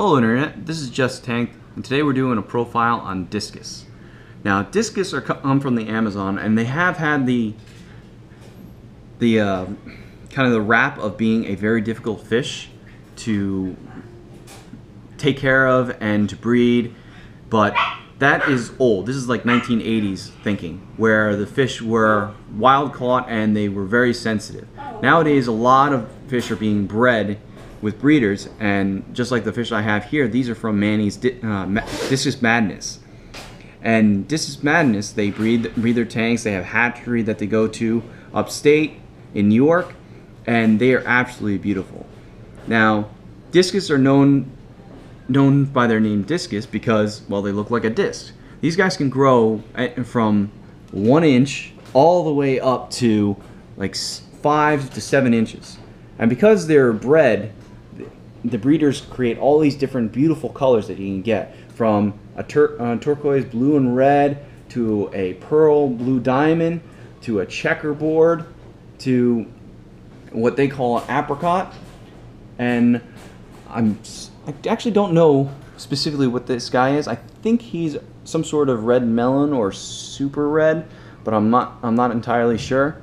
Hello Internet, this is Just Tank, and today we're doing a profile on Discus. Now Discus come from the Amazon, and they have had the kind of the rap of being a very difficult fish to take care of and to breed, but that is old. This is like 1980s thinking, where the fish were wild caught and they were very sensitive. Nowadays a lot of fish are being bred with breeders, and just like the fish I have here, these are from Manny's Discus Madness. And Discus Madness, they breed their tanks. They have hatchery that they go to upstate in New York, and they are absolutely beautiful. Now, Discus are known by their name Discus because, well, they look like a disc. These guys can grow from 1 inch all the way up to like 5 to 7 inches. And because they're bred, the breeders create all these different beautiful colors that you can get, from a turquoise blue and red to a pearl blue diamond to a checkerboard to what they call an apricot. And I actually don't know specifically what this guy is. I think he's some sort of red melon or super red, but I'm not entirely sure.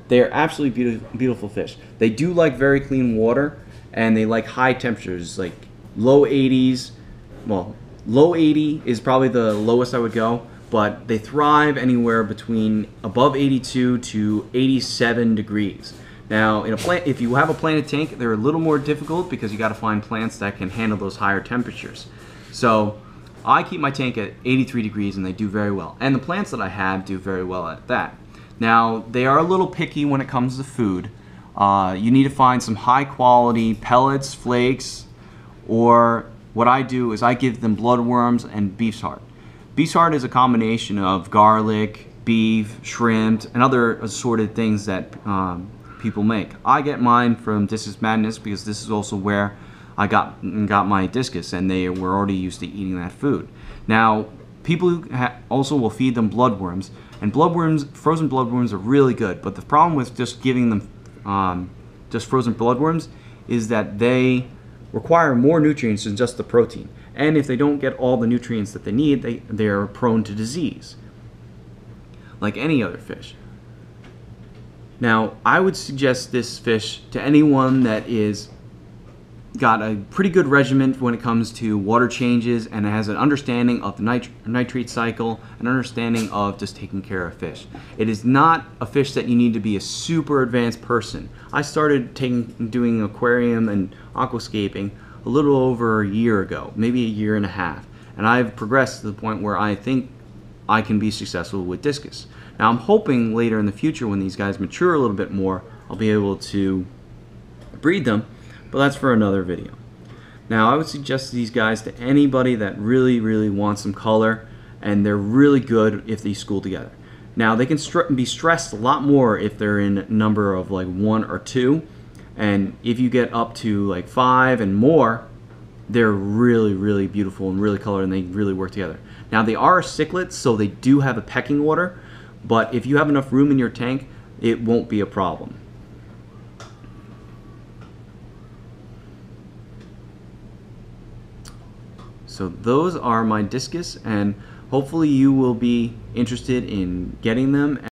They are absolutely beautiful fish. They do like very clean water, and they like high temperatures, like low 80s. Well, low 80 is probably the lowest I would go, but they thrive anywhere between above 82 to 87 degrees. Now, in a plant, if you have a planted tank, they're a little more difficult because you got to find plants that can handle those higher temperatures. So I keep my tank at 83 degrees, and they do very well. And the plants that I have do very well at that. Now, they are a little picky when it comes to food. You need to find some high quality pellets, flakes, or what I do is I give them bloodworms and beef's heart. Beef's heart is a combination of garlic, beef, shrimp, and other assorted things that people make. I get mine from Discus Madness because this is also where I got my Discus, and they were already used to eating that food. Now, people also will feed them bloodworms, and frozen bloodworms are really good, but the problem with just giving them just frozen bloodworms is that they require more nutrients than just the protein, and if they don't get all the nutrients that they need, they are prone to disease like any other fish. Now, I would suggest this fish to anyone that is got a pretty good regimen when it comes to water changes and has an understanding of the nitrate cycle, an understanding of just taking care of fish. It is not a fish that you need to be a super advanced person. I started doing aquarium and aquascaping a little over a year ago, maybe a year and a half, and I've progressed to the point where I think I can be successful with Discus. Now, I'm hoping later in the future, when these guys mature a little bit more, I'll be able to breed them, but that's for another video. Now, I would suggest these guys to anybody that really wants some color, and they're really good if they school together. Now, they can be stressed a lot more if they're in a number of like 1 or 2, and if you get up to like 5 and more, they're really beautiful and really colored, and they really work together. Now, they are cichlids, so they do have a pecking order, but if you have enough room in your tank, it won't be a problem. So those are my Discus, and hopefully you will be interested in getting them.